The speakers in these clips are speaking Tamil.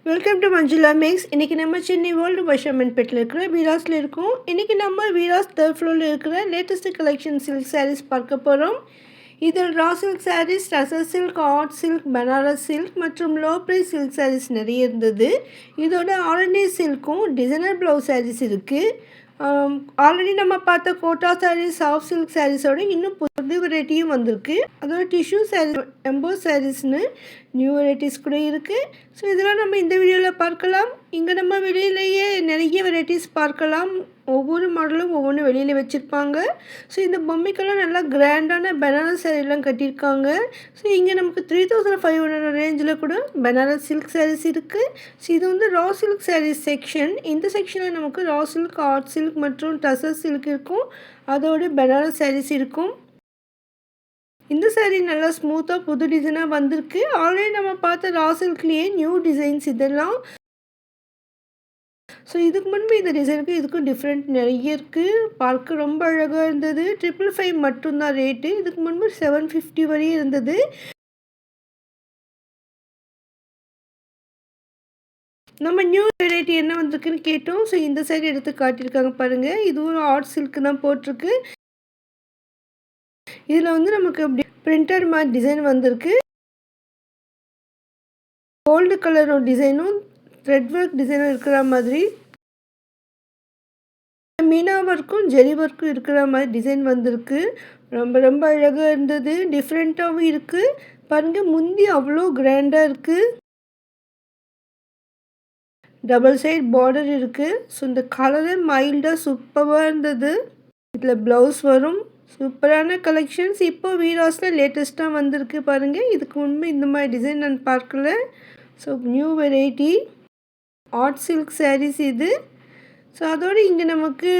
Welcome to Manjula maths. இன்றைக்கி நம்ம சென்னை வேர்ல்டு மெஷர்மெண்ட் பெட்டில் இருக்கிற வீராஸில் இருக்கோம். இன்றைக்கி நம்ம வீராஸ் தேர்ட் ஃப்ளோரில் இருக்கிற லேட்டஸ்ட் கலெக்ஷன் சில்க் சாரீஸ் பார்க்க போகிறோம். இதில் raw silk saris, tussar silk, art silk, Banaras silk மற்றும் லோ ப்ரைஸ் சில்க் சாரீஸ் நிறைய இருந்தது. இதோட ஆல்ரெடி சில்க்கும் டிசைனர் ப்ளவுஸ் சாரீஸ் இருக்குது. ஆல்ரெடி நம்ம பார்த்த கோட்டா சாரீஸ், சாஃப்ட் சில்க் சாரீஸோடு இன்னும் புது வெரைட்டியும் வந்திருக்கு. அதோட டிஷ்யூ சாரீஸ், எம்போஸ் சாரீஸ்னு நியூ வெரைட்டிஸ் கூட இருக்குது. ஸோ இதெல்லாம் நம்ம இந்த வீடியோவில் பார்க்கலாம். இங்கே நம்ம வெளியிலேயே நிறைய வெரைட்டிஸ் பார்க்கலாம். ஒவ்வொரு மாடலும் ஒவ்வொன்றும் வெளியில் வச்சுருப்பாங்க. ஸோ இந்த பொம்மைக்கெல்லாம் நல்லா கிராண்டான பனாரஸ் சாரீலாம் கட்டியிருக்காங்க. ஸோ இங்கே நமக்கு 3500 ரேஞ்சில் கூட பனாரஸ் சில்க் சாரீஸ் இருக்குது. ஸோ இது வந்து ரா சில்க் சாரீஸ் செக்ஷன். இந்த செக்ஷனில் நமக்கு ரா சில்க், ஆர்ட் சில்க் மற்றும் டசர் சில்க் இருக்கும். அதோடு பனாரஸ் சாரீஸ் இருக்கும். இந்த சாரீ நல்லா ஸ்மூத்தாக புது டிசைனாக வந்திருக்கு. ஆல்ரெடி நம்ம பார்த்த ரா சில்க்லேயே நியூ டிசைன்ஸ் இதெல்லாம். ஸோ இதுக்கு முன்பு இந்த டிசைனுக்கு இதுக்கும் டிஃப்ரெண்ட் நிறைய இருக்குது. பார்க்க ரொம்ப அழகாக இருந்தது. 555 மட்டும்தான் ரேட்டு. இதுக்கு முன்பு 750 வரையும் இருந்தது. நம்ம நியூ வெரைட்டி என்ன வந்திருக்குன்னு கேட்டோம். ஸோ இந்த சாரீ எடுத்து காட்டியிருக்காங்க பாருங்கள். இதுவும் ஆர்ட் சில்க்கு தான் போட்டிருக்கு. இதில் வந்து நமக்கு அப்படி பிரிண்டட் மாதிரி டிசைன் வந்திருக்கு. கோல்டு கலர் டிசைனும் த்ரெட் ஒர்க் டிசைனும் இருக்கிற மாதிரி, மீனா ஒர்க்கும் ஜெரி ஒர்க்கும் இருக்கிற மாதிரி டிசைன் வந்திருக்கு. ரொம்ப ரொம்ப அழகாக இருந்தது. டிஃப்ரெண்ட்டாகவும் இருக்குது. பாருங்கள், முந்தி அவ்வளோ கிராண்டாக இருக்குது. டபுள் சைட் பார்டர் இருக்குது. ஸோ இந்த கலரே மைல்டாக சூப்பராக இருந்தது. இதில் ப்ளவுஸ் வரும். சூப்பரான கலெக்ஷன்ஸ் இப்போ வீராஸில் லேட்டஸ்ட்டாக வந்திருக்கு பாருங்கள். இதுக்கு முன்பு இந்த மாதிரி டிசைன் நான் பார்க்கல. So new variety art silk saris இது. ஸோ அதோடு இங்கே நமக்கு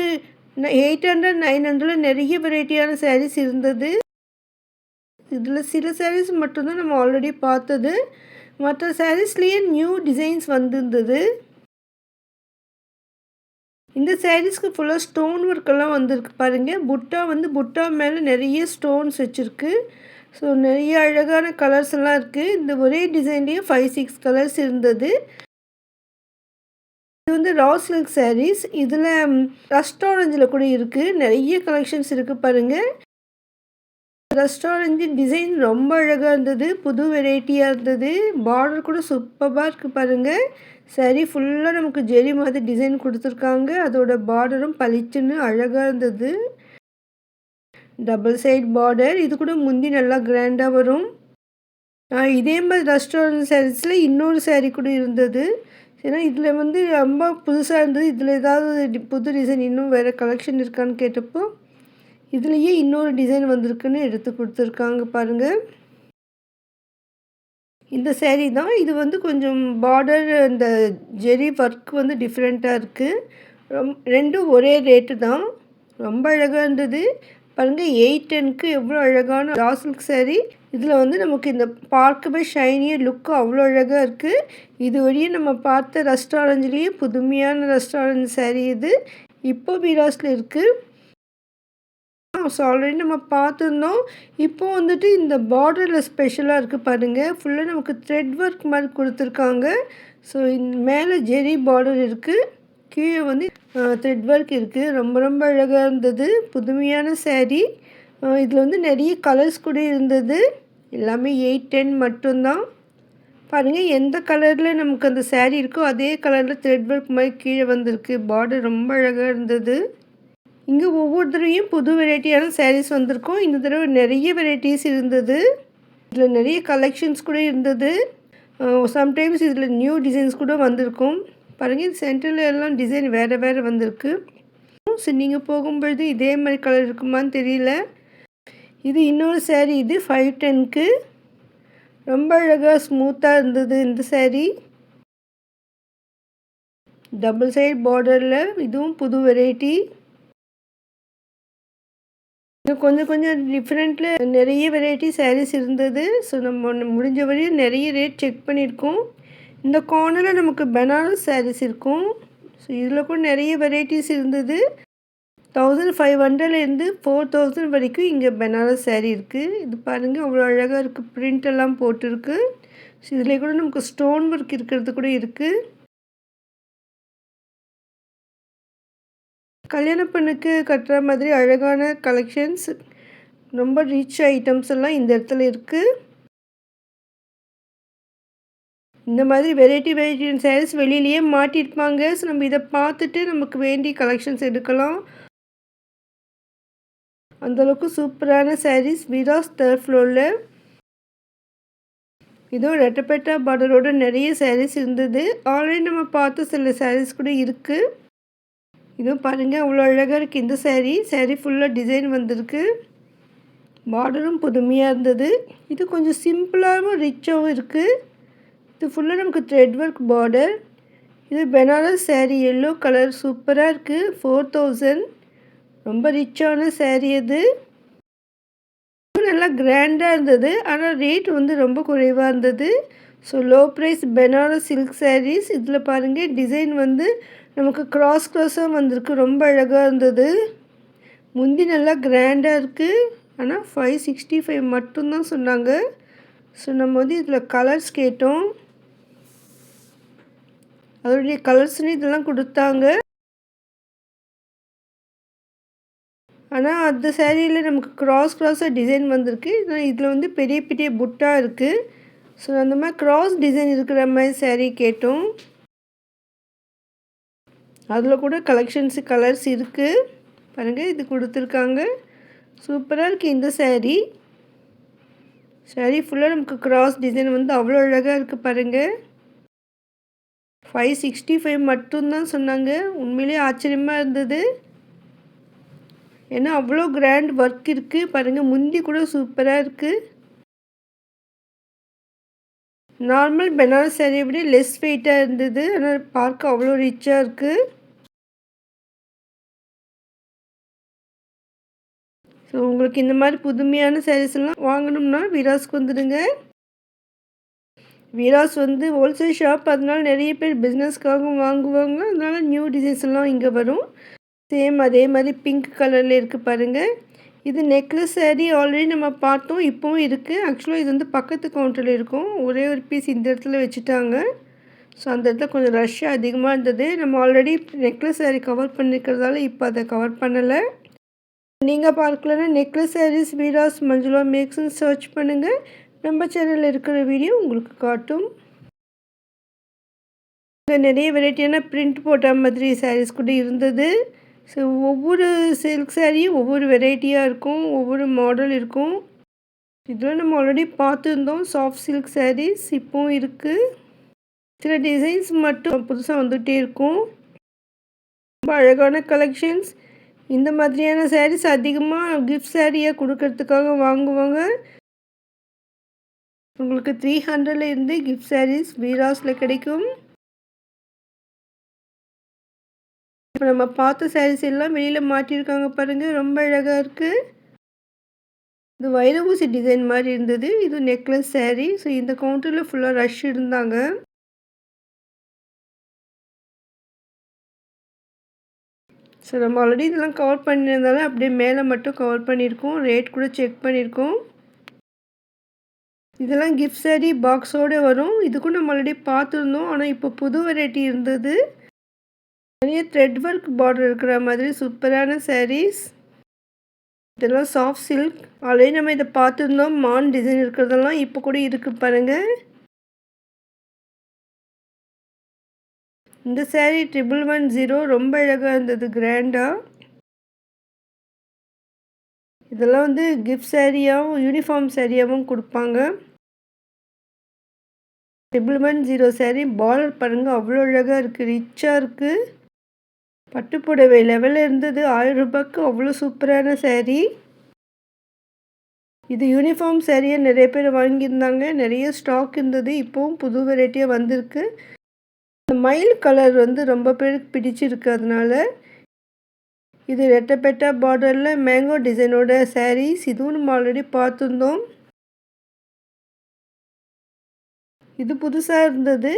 800, 900 நிறைய வெரைட்டியான சாரீஸ் இருந்தது. இதில் சில சாரீஸ் மட்டும்தான் நம்ம ஆல்ரெடி பார்த்தது. மற்ற சாரீஸ்லேயே நியூ டிசைன்ஸ் வந்திருந்தது. இந்த சாரீஸ்க்கு ஃபுல்லாக ஸ்டோன் ஒர்க்கெல்லாம் வந்திருக்கு பாருங்கள். புட்டா மேலே நிறைய ஸ்டோன்ஸ் வச்சுருக்கு. ஸோ நிறைய அழகான கலர்ஸ் எல்லாம் இருக்குது. இந்த ஒரே டிசைன்லேயே 5-6 கலர்ஸ் இருந்தது. இது வந்து ரா சில்க் சாரீஸ். இதில் ரஸ்ட் ஆரஞ்சில் கூட இருக்குது. நிறைய கலெக்ஷன்ஸ் இருக்குது பாருங்கள். ரஸ்ட் ஆரஞ்சு டிசைன் ரொம்ப அழகாக இருந்தது. புது வெரைட்டியாக இருந்தது. பார்டர் கூட சூப்பராக இருக்குது பாருங்கள். சாரீ ஃபுல்லாக நமக்கு ஜெரி மாதிரி டிசைன் கொடுத்துருக்காங்க. அதோட பார்டரும் பளிச்சுன்னு அழகாக இருந்தது. Double side border. இது கூட முந்தி நல்லா கிராண்டாக வரும். இதே மாதிரி ரஸ்ட் ஆரஞ்சு சாரீஸில் இன்னொரு சாரீ கூட இருந்தது. ஏன்னா இதில் வந்து ரொம்ப புதுசாக இருந்தது. இதில் ஏதாவது புது டிசைன் இன்னும் வேறு கலெக்ஷன் இருக்கான்னு கேட்டப்போ இதுலேயே இன்னொரு டிசைன் வந்திருக்குன்னு எடுத்து கொடுத்துருக்காங்க பாருங்கள். இந்த சாரீ தான். இது வந்து கொஞ்சம் பார்டர் இந்த ஜெரி ஒர்க் வந்து டிஃப்ரெண்ட்டாக இருக்குது. ரெண்டும் ஒரே ரேட்டு தான். ரொம்ப அழகாக இருந்தது பாருங்கள். 810க்கு எவ்வளோ அழகான ரா சில்க் சாரீ. இதில் வந்து நமக்கு இந்த பார்க்கவே ஷைனியாக லுக்கு அவ்வளோ அழகாக இருக்குது. இது வரையும் நம்ம பார்த்த ரஸ்ட் ஆரஞ்சுலேயே புதுமையான ரஸ்ட் ஆரஞ்சு சாரீ இது. இப்போ வீராஸில் இருக்குது. ஸோ ஆல்ரெடி நம்ம பார்த்துருந்தோம். இப்போ வந்துட்டு இந்த பார்டரில் ஸ்பெஷலாக இருக்குது பாருங்கள். ஃபுல்லாக நமக்கு த்ரெட் ஒர்க் மாதிரி கொடுத்துருக்காங்க. ஸோ மேலே ஜெரி பார்டர் இருக்குது. கீழே வந்து த்ரெட் ஒர்க் இருக்குது. ரொம்ப ரொம்ப அழகாக இருந்தது. புதுமையான சாரீ. இதில் வந்து நிறைய கலர்ஸ் கூட இருந்தது. எல்லாமே 810 மட்டும்தான். பாருங்கள், எந்த கலரில் நமக்கு அந்த சாரீ இருக்கோ அதே கலரில் த்ரெட் ஒர்க் மாதிரி கீழே வந்திருக்கு. பார்டர் ரொம்ப அழகாக இருந்தது. இங்கே ஒவ்வொரு தடவையும் புது வெரைட்டியான சாரீஸ் வந்திருக்கும். இந்த தடவை நிறைய வெரைட்டிஸ் இருந்தது. இதில் நிறைய கலெக்ஷன்ஸ் கூட இருந்தது. சம்டைம்ஸ் இதில் நியூ டிசைன்ஸ் கூட வந்திருக்கும். பாருங்கள், சென்டரில் எல்லாம் டிசைன் வேறு வேறு வந்திருக்கு. ஸோ நீங்கள் போகும்பொழுது இதே மாதிரி கலர் இருக்குமான்னு தெரியல. இது இன்னொரு சாரீ. இது 510க்கு ரொம்ப அழகாக ஸ்மூத்தாக இருந்தது இந்த சாரீ. டபுள் சைட் பார்டரில். இதுவும் புது வெரைட்டி. கொஞ்சம் கொஞ்சம் டிஃப்ரெண்ட்டில் நிறைய வெரைட்டி சாரீஸ் இருந்தது. ஸோ நம்ம முடிஞ்ச வரையும் நிறைய ரேட் செக் பண்ணியிருக்கோம். இந்த கார்னரில் நமக்கு பனாரஸ் சாரீஸ் இருக்கும். ஸோ இதில் கூட நிறைய வெரைட்டிஸ் இருந்தது. 1500லேருந்து 4000 வரைக்கும் இங்கே பனாரஸ் சாரீ இருக்குது. இது பாருங்கள், அவ்வளோ அழகாக இருக்குது. பிரிண்ட் எல்லாம் போட்டிருக்கு. ஸோ இதில் கூட நமக்கு ஸ்டோன் ஒர்க் இருக்கிறது கூட இருக்குது. கல்யாண பெண்ணுக்கு கட்டுற மாதிரி அழகான கலெக்ஷன்ஸ், ரொம்ப ரிச் ஐட்டம்ஸ் எல்லாம் இந்த இடத்துல இருக்குது. இந்த மாதிரி வெரைட்டி சாரீஸ் வெளியிலேயே மாட்டியிருப்பாங்க. ஸோ நம்ம இதை பார்த்துட்டு நமக்கு வேண்டிய கலெக்ஷன்ஸ் எடுக்கலாம். அந்தளவுக்கு சூப்பரான சாரீஸ் வீராஸ் தேர்ட் ஃப்ளோரில். இதுவும் ரெட்டப்பேட்டா பார்டரோட நிறைய சாரீஸ் இருந்தது. ஆல்ரெடி நம்ம பார்த்த சில சாரீஸ் கூட இருக்குது. இதுவும் பாருங்கள், அவ்வளோ அழகாக இருக்குது இந்த சாரீ ஃபுல்லாக டிசைன் வந்திருக்கு. பார்டரும் புதுமையாக இருந்தது. இது கொஞ்சம் சிம்பிளாகவும் ரிச்சாகவும் இருக்குது. இது ஃபுல்லாக நமக்கு த்ரெட் ஒர்க் பார்டர். இது பெனாரஸ் சாரீ, எல்லோ கலர், சூப்பராக இருக்குது. 4000. ரொம்ப ரிச்சான சாரீ அது. நல்லா கிராண்டாக இருந்தது. ஆனால் ரேட் வந்து ரொம்ப குறைவாக இருந்தது. So low price Banaras silk saris. இதில் பாருங்கள், டிசைன் வந்து நமக்கு க்ராஸாக வந்திருக்கு. ரொம்ப அழகாக இருந்தது. முந்தி நல்லா கிராண்டாக இருக்குது. ஆனால் 565 மட்டும்தான் சொன்னாங்க. ஸோ நம்ம வந்து இதில் கலர்ஸ் கேட்டோம். அதோடைய கலர்ஸ்னு இதெல்லாம் கொடுத்தாங்க. ஆனால் அந்த சேரீயில் நமக்கு க்ராஸாக டிசைன் வந்திருக்கு. இதில் வந்து பெரிய பெரிய புட்டா இருக்குது. ஸோ அந்த மாதிரி க்ராஸ் டிசைன் இருக்கிற மாதிரி சேரீ கேட்டோம். அதில் கூட கலர்ஸ் இருக்குது. பாருங்கள், இது கொடுத்துருக்காங்க. சூப்பராக இருக்குது இந்த சேரீ ஃபுல்லாக நமக்கு க்ராஸ் டிசைன் வந்து அவ்வளோ அழகாக இருக்குது பாருங்கள். 565 மட்டும்தான் சொன்னாங்க. உண்மையிலே ஆச்சரியமாக இருந்தது. ஏன்னா அவ்வளோ கிராண்ட் ஒர்க் இருக்குது பாருங்கள். முந்தி கூட சூப்பராக இருக்குது. நார்மல் பெனாரஸ் சாரியை விட லெஸ் வெயிட்டாக இருந்தது. ஆனால் பார்க்க அவ்வளோ ரிச்சாக இருக்குது. ஸோ உங்களுக்கு இந்த மாதிரி புதுமையான சாரீஸ் எல்லாம் வாங்கணும்னா வீராஸ்க்கு வந்துடுங்க. வீராஸ் வந்து ஹோல்சேல் ஷாப், அதனால நிறைய பேர் பிஸ்னஸ்க்காகவும் வாங்குவாங்க. அதனால நியூ டிசைன்ஸ் எல்லாம் இங்கே வரும். சேம் அதே மாதிரி பிங்க் கலரில் இருக்குது பாருங்கள். இது நெக்லஸ் சாரீ ஆல்ரெடி நம்ம பார்த்தோம், இப்போவும் இருக்குது. ஆக்சுவலாக இது வந்து பக்கத்து கவுண்டரில் இருக்கும். ஒரே ஒரு பீஸ் இந்த இடத்துல வச்சுட்டாங்க. ஸோ அந்த இடத்துல கொஞ்சம் ரஷ்ஷாக அதிகமாக இருந்தது. நம்ம ஆல்ரெடி நெக்லஸ் சாரீ கவர் பண்ணியிருக்கிறதால இப்போ அதை கவர் பண்ணலை. நீங்கள் பார்க்கலன்னா நெக்லஸ் சாரீஸ் வீராஸ் மஞ்சுளா மேக்ஸ்ன்னு சர்ச் பண்ணுங்கள். நம்ம சேனலில் இருக்கிற வீடியோ உங்களுக்கு காட்டும். நிறைய வெரைட்டியான பிரிண்ட் போட்ட மாதிரி சாரீஸ் கூட இருந்தது. ஸோ ஒவ்வொரு சில்க் சாரியும் ஒவ்வொரு வெரைட்டியாக இருக்கும், ஒவ்வொரு மாடல் இருக்கும். இதெல்லாம் நம்ம ஆல்ரெடி பார்த்துருந்தோம். சாஃப்ட் சில்க் சாரீஸ் இப்போவும் இருக்குது. சில டிசைன்ஸ் மட்டும் புதுசாக வந்துகிட்டே இருக்கும். ரொம்ப அழகான கலெக்ஷன்ஸ். இந்த மாதிரியான சாரீஸ் அதிகமாக கிஃப்ட் சாரியாக கொடுக்கறதுக்காக வாங்குவாங்க. உங்களுக்கு 300 இருந்து கிஃப்ட் சாரீஸ் வீராஸில் கிடைக்கும். இப்போ நம்ம பார்த்த சாரீஸ் எல்லாம் வெளியில் மாட்டியிருக்காங்க பாருங்கள். ரொம்ப அழகாக இருக்குது. இது வைர ஊசி டிசைன் மாதிரி இருந்தது. இது நெக்லஸ் சாரீ. ஸோ இந்த கவுண்டரில் ஃபுல்லாக ரஷ் இருந்தாங்க. ஸோ நம்ம ஆல்ரெடி இதெல்லாம் கவர் பண்ணியிருந்தாலும் அப்படியே மேலே மட்டும் கவர் பண்ணியிருக்கோம். ரேட் கூட செக் பண்ணியிருக்கோம். இதெல்லாம் கிஃப்ட் சாரீ பாக்ஸோடு வரும். இதுக்கும் நம்ம ஆல்ரெடி பார்த்துருந்தோம். ஆனால் இப்போ புது வெரைட்டி இருந்தது. நிறைய த்ரெட் ஒர்க் பார்டர் இருக்கிற மாதிரி சூப்பரான சாரீஸ். இதெல்லாம் சாஃப்ட் சில்க். ஆல்ரெடி நம்ம இதை பார்த்துருந்தோம். மான் டிசைன் இருக்கிறதெல்லாம் இப்போ கூட இருக்குது பாருங்கள். இந்த சாரீ 1110 ரொம்ப அழகாக இருந்தது, கிராண்டாக. இதெல்லாம் வந்து கிஃப்ட் சாரியாகவும் யூனிஃபார்ம் சாரியாகவும் கொடுப்பாங்க. 1110 சாரீ பார்டர் பாருங்கள், அவ்வளோ அழகாக இருக்குது, ரிச்சாக இருக்குது. பட்டுப்புடவை லெவலில் இருந்தது. 1000 ரூபாய்க்கு அவ்வளோ சூப்பரான சாரீ. இது யூனிஃபார்ம் சாரியாக நிறைய பேர் வாங்கியிருந்தாங்க. நிறைய ஸ்டாக் இருந்தது. இப்போவும் புது வெரைட்டியாக வந்திருக்கு. இந்த மயில் கலர் வந்து ரொம்ப பேருக்கு பிடிச்சிருக்கு. அதனால இது ரெட்டப்பேட்டா பார்டரில் மேங்கோ டிசைனோட சாரீஸ். இதுவும் நம்ம ஆல்ரெடி பார்த்துருந்தோம். இது புதுசாக இருந்தது.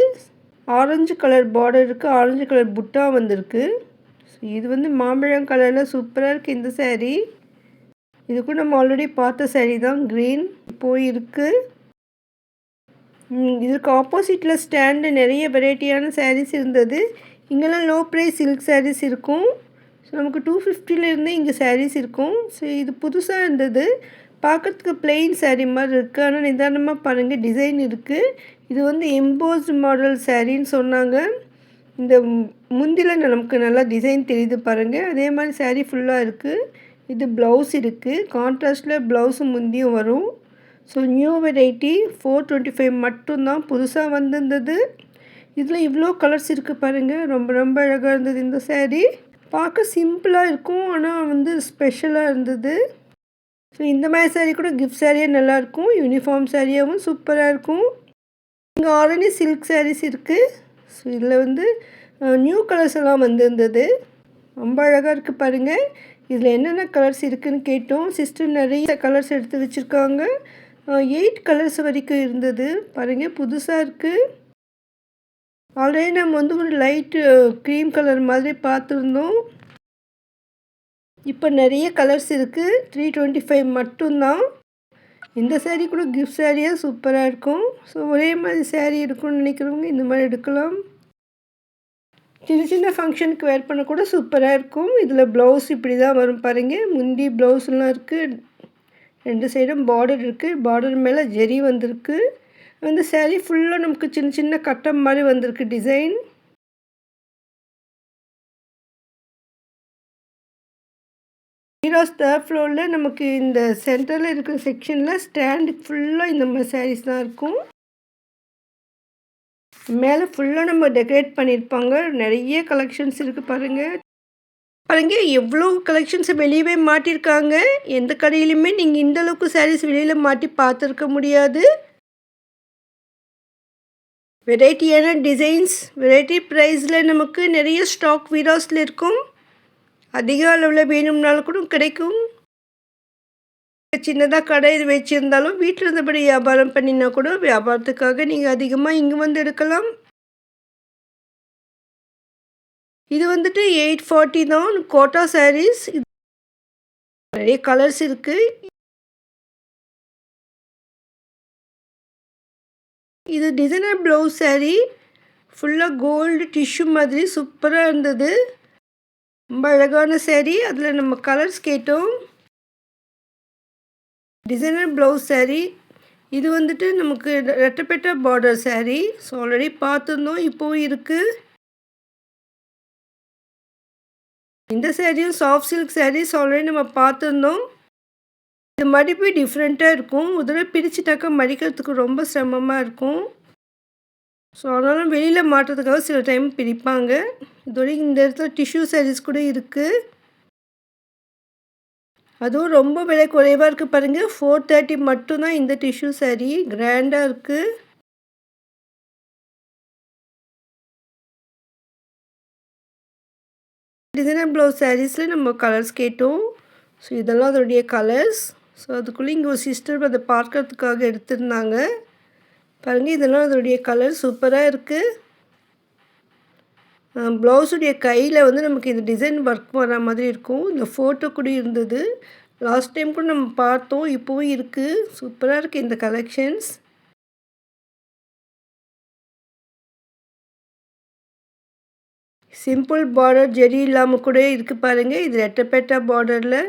ஆரஞ்சு கலர் பார்டர் இருக்குது, ஆரஞ்சு கலர் புட்டா வந்திருக்கு. இது வந்து மாம்பழம் கலரில் சூப்பராக இருக்குது இந்த சாரீ. இது கூட நம்ம ஆல்ரெடி பார்த்த சாரீ தான், க்ரீன் இப்போது இருக்குது. இதுக்கு ஆப்போசிட்டில் ஸ்டாண்டு நிறைய வெரைட்டியான சாரீஸ் இருந்தது. இங்கெல்லாம் லோ ப்ரைஸ் சில்க் சாரீஸ் இருக்கும். ஸோ நமக்கு 250லேருந்தே இங்கே சாரீஸ் இருக்கும். ஸோ இது புதுசாக இருந்தது. பார்க்குறதுக்கு பிளெயின் சாரீ மாதிரி இருக்குது. ஆனால் நிதானமாக பாருங்கள், டிசைன் இருக்குது. இது வந்து எம்போஸ்டு மாடல் சாரின்னு சொன்னாங்க. இந்த முந்தியில் நமக்கு நல்லா டிசைன் தெரியுது பாருங்கள். அதே மாதிரி சாரீ ஃபுல்லாக இருக்குது. இது ப்ளவுஸ் இருக்குது. கான்ட்ராஸ்டில் ப்ளவுஸும் முந்தியும் வரும். ஸோ நியூ வெரைட்டி 425 மட்டும்தான் புதுசாக வந்திருந்தது. இதில் இவ்வளோ கலர்ஸ் இருக்குது பாருங்கள். ரொம்ப ரொம்ப அழகாக இருந்தது இந்த சாரீ. பார்க்க சிம்பிளாக இருக்கும், ஆனால் வந்து ஸ்பெஷலாக இருந்தது. ஸோ இந்த மாதிரி சாரீ கூட கிஃப்ட் சாரியாக நல்லாயிருக்கும். யூனிஃபார்ம் சாரியாகவும் சூப்பராக இருக்கும். இங்கே ஆல்ரெடி சில்க் சாரீஸ் இருக்குது. ஸோ இதில் வந்து நியூ கலர்ஸ் எல்லாம் வந்திருந்தது. ரொம்ப அழகாக இருக்குது பாருங்கள். இதில் என்னென்ன கலர்ஸ் இருக்குதுன்னு கேட்டோம். சிஸ்டர் நிறைய கலர்ஸ் எடுத்து வச்சுருக்காங்க. 8 கலர்ஸ் வரைக்கும் இருந்தது பாருங்கள். புதுசாக இருக்குது. ஆல்ரெடி நம்ம வந்து ஒரு லைட்டு க்ரீம் கலர் மாதிரி பார்த்துருந்தோம். இப்போ நிறைய கலர்ஸ் இருக்குது. 325 மட்டும்தான். இந்த சாரீ கூட கிஃப்ட் சாரியாக சூப்பராக இருக்கும். ஸோ ஒரே மாதிரி சாரீ இருக்கும்னு நினைக்கிறவங்க இந்த மாதிரி எடுக்கலாம். சின்ன சின்ன ஃபங்க்ஷனுக்கு வேர் பண்ண கூட சூப்பராக இருக்கும். இதில் ப்ளவுஸ் இப்படி தான் வரும் பாருங்கள். முந்தி ப்ளவுஸ்லாம் இருக்குது. 2 சைடும் பார்டர் இருக்குது. பார்டர் மேலே ஜெரி வந்திருக்கு. அந்த சாரீ ஃபுல்லாக நமக்கு சின்ன சின்ன கட்டம் மாதிரி வந்திருக்கு டிசைன். ஹீரோஸ் 3rd ஃப்ளோரில் நமக்கு இந்த சென்டரில் இருக்கிற செக்ஷனில் ஸ்டாண்டு ஃபுல்லாக இந்த மாதிரி சாரீஸ் தான் இருக்கும். மேலே ஃபுல்லாக நம்ம டெக்கரேட் பண்ணியிருப்பாங்க. நிறைய கலெக்ஷன்ஸ் இருக்குது பாருங்கள். பாருங்கள் எவ்வளோ கலெக்ஷன்ஸை வெளியவே மாட்டியிருக்காங்க. எந்த கடையிலுமே நீங்கள் இந்த அளவுக்கு சாரீஸ் வெளியில் மாட்டி பார்த்துருக்க முடியாது. வெரைட்டியான டிசைன்ஸ், வெரைட்டி ப்ரைஸில் நமக்கு நிறைய ஸ்டாக் வீராஸில் இருக்கும். அதிக அளவில் வேணும்னாலும் கூட கிடைக்கும். சின்னதாக கடை இது வச்சுருந்தாலும் வீட்டில் இருந்தபடி வியாபாரம் பண்ணினா கூட வியாபாரத்துக்காக நீங்கள் அதிகமாக இங்கே வந்து எடுக்கலாம். இது வந்துட்டு 840 தான். கோட்டா சாரீஸ். நிறைய கலர்ஸ் இருக்குது. இது டிசைனர் ப்ளவுஸ் சாரீ. ஃபுல்லாக கோல்டு டிஷ்யூ மாதிரி சூப்பராக இருந்தது. ரொம்ப அழகான சாரீ. அதில் நம்ம கலர்ஸ் கேட்டோம். Designer blouse sari. இது வந்துட்டு நமக்கு ரெட்டப்பெட்ட பார்டர் சாரீ. ஸோ ஆல்ரெடி பார்த்துருந்தோம், இப்போவும் இருக்குது. இந்த சாரியும் சாஃப்ட் சில்க் சாரீஸ் ஆல்ரெடி நம்ம பார்த்துருந்தோம். இது மடிப்பு டிஃப்ரெண்ட்டாக இருக்கும். முதல்ல பிரிச்சுட்டாக்கா மடிக்கிறதுக்கு ரொம்ப சிரமமாக இருக்கும். ஸோ அதனால வெளியில் மாட்டுறதுக்காக சில டைம் பிரிப்பாங்க. இதோட இந்த இடத்துல டிஷ்யூ சாரீஸ் கூட இருக்குது. அதுவும் ரொம்ப விலை குறைவாக இருக்குது பாருங்கள். 430 மட்டும்தான் இந்த டிஷ்யூ சாரீ. கிராண்டாக இருக்குது. டிசைனர் ப்ளவுஸ் சாரீஸில் நம்ம கலர்ஸ் கேட்டோம். ஸோ இதெல்லாம் அதோடைய கலர்ஸ். ஸோ அதுக்குள்ளே இங்கே ஒரு சிஸ்டர் அதை பார்க்கறதுக்காக எடுத்திருந்தாங்க பாருங்கள். இதெல்லாம் அதோடைய கலர் சூப்பராக இருக்குது. ப்ளவுஸுடைய கையில் வந்து நமக்கு இந்த டிசைன் ஒர்க் வர மாதிரி இருக்கும். இந்த ஃபோட்டோ கூட இருந்தது. லாஸ்ட் டைம் கூட நம்ம பார்த்தோம், இப்போவும் இருக்குது. சூப்பராக இருக்குது இந்த கலெக்ஷன்ஸ். சிம்பிள் பார்டர் ஜெரி இல்லாமல் கூட இருக்குது பாருங்கள். இது ரெட்டப்பேட்டா பார்டரில்.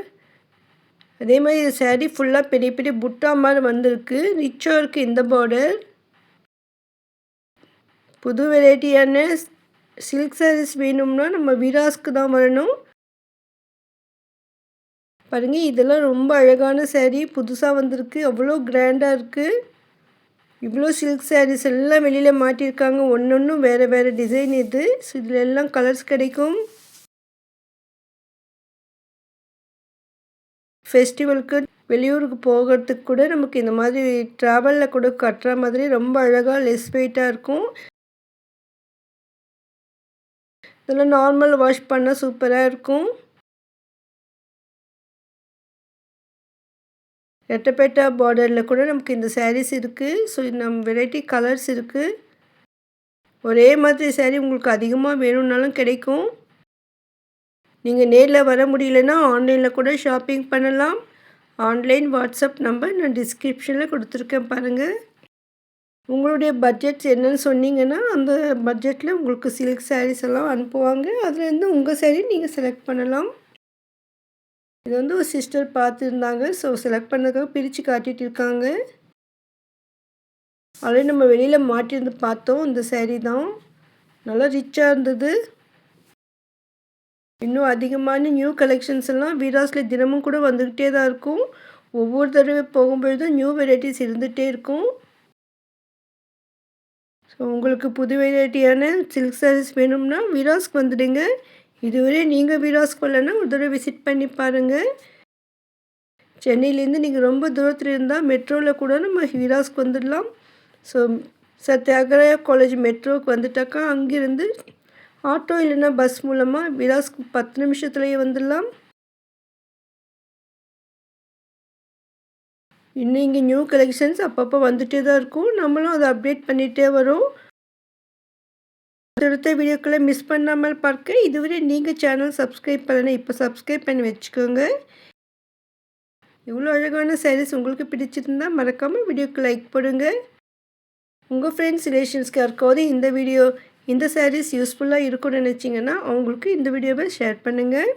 அதே மாதிரி இந்த சாரீ ஃபுல்லாக பெரிய பெரிய புட்டா மாதிரி வந்திருக்கு. ரிச்சாக இருக்குது இந்த பார்டர். புது வெரைட்டியான சில்க் சாரீஸ் வேணும்னா நம்ம வீராஸ்க்கு தான் வரணும். பாருங்கள் இதெல்லாம் ரொம்ப அழகான சாரீ. புதுசாக வந்திருக்கு. அவ்வளோ கிராண்டாக இருக்குது. இவ்வளோ சில்க் சாரீஸ் எல்லாம் வெளியில் மாட்டியிருக்காங்க. ஒன்றும் வேறு வேறு டிசைன் இது. ஸோ இதில் எல்லாம் கலர்ஸ் கிடைக்கும். ஃபெஸ்டிவலுக்கு வெளியூருக்கு போகிறதுக்கு கூட நமக்கு இந்த மாதிரி ட்ராவலில் கூட கட்டுற மாதிரி ரொம்ப அழகாக லெஸ் வெயிட்டாக இருக்கும். இதெல்லாம் நார்மல் வாஷ் பண்ணால் சூப்பராக இருக்கும். ரெட்டப்பேட்டா பார்டரில் கூட நமக்கு இந்த சாரீஸ் இருக்குது. ஸோ நம்ம வெரைட்டி கலர்ஸ் இருக்குது. ஒரே மாதிரி சாரீ உங்களுக்கு அதிகமாக வேணும்னாலும் கிடைக்கும். நீங்கள் நேரில் வர முடியலன்னா ஆன்லைனில் கூட ஷாப்பிங் பண்ணலாம். ஆன்லைன் வாட்ஸ்அப் நம்பர் நான் டிஸ்கிரிப்ஷனில் கொடுத்துருக்கேன் பாருங்கள். உங்களுடைய பட்ஜெட்ஸ் என்னன்னு சொன்னீங்கன்னா, அந்த பட்ஜெட்டில் உங்களுக்கு சில்க் சாரீஸ் எல்லாம் அனுப்புவாங்க. அதுலேருந்து உங்கள் சாரீ நீங்கள் செலக்ட் பண்ணலாம். இது வந்து ஒரு சிஸ்டர் பார்த்துருந்தாங்க. ஸோ செலக்ட் பண்ணதுக்காக பிரித்து காட்டிகிட்டு இருக்காங்க. ஆல்ரெடி நம்ம வெளியில் மாட்டியிருந்து பார்த்தோம். இந்த சாரீ தான் நல்லா ரிச்சாக இருந்தது. இன்னும் அதிகமான நியூ கலெக்ஷன்ஸ் எல்லாம் வீராஸில் தினமும் கூட வந்துக்கிட்டே தான் இருக்கும். ஒவ்வொரு தடவை போகும்பொழுதும் நியூ வெரைட்டிஸ் இருந்துகிட்டே இருக்கும். ஸோ உங்களுக்கு புது வெரைட்டியான சில்க் சாரீஸ் வேணும்னா வீராஸ்க்கு வந்துடுங்க. இதுவரை நீங்கள் வீராஸ்க்கு வரலன்னா ஒரு தடவை விசிட் பண்ணி பாருங்கள். சென்னையிலேருந்து நீங்கள் ரொம்ப தூரத்தில் இருந்தால் மெட்ரோவில் கூட நம்ம வீராஸ்க்கு வந்துடலாம். ஸோ சத்யாகிரா காலேஜ் மெட்ரோவுக்கு வந்துட்டாக்கா அங்கேருந்து ஆட்டோ இல்லைன்னா பஸ் மூலமாக வீராஸ்க்கு 10 நிமிஷத்துலேயே வந்துடலாம். இன்னும் இங்கே நியூ கலெக்ஷன்ஸ் அப்பப்போ வந்துகிட்டே தான் இருக்கும். நம்மளும் அதை அப்டேட் பண்ணிகிட்டே வரோம். அடுத்த வீடியோக்களை மிஸ் பண்ணாமல் பார்க்க இதுவரை நீங்கள் சேனல் சப்ஸ்கிரைப் பண்ணலைன்னா இப்போ சப்ஸ்கிரைப் பண்ணி வச்சுக்கோங்க. இவ்வளோ அழகான சாரீஸ் உங்களுக்கு பிடிச்சிருந்தா மறக்காமல் வீடியோக்கு லைக் போடுங்க. உங்கள் ஃப்ரெண்ட்ஸ் ரிலேஷன்ஸ்க்கு யாருக்காவது இந்த சாரீஸ் யூஸ்ஃபுல்லாக இருக்கும்னு நினச்சிங்கன்னா அவங்களுக்கு இந்த வீடியோவை ஷேர் பண்ணுங்கள்.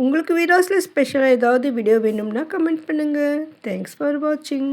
உங்களுக்கு வீடியோஸில் ஸ்பெஷலாக ஏதாவது வீடியோ வேணும்னா கமெண்ட் பண்ணுங்கள். தேங்க்ஸ் ஃபார் வாட்சிங்.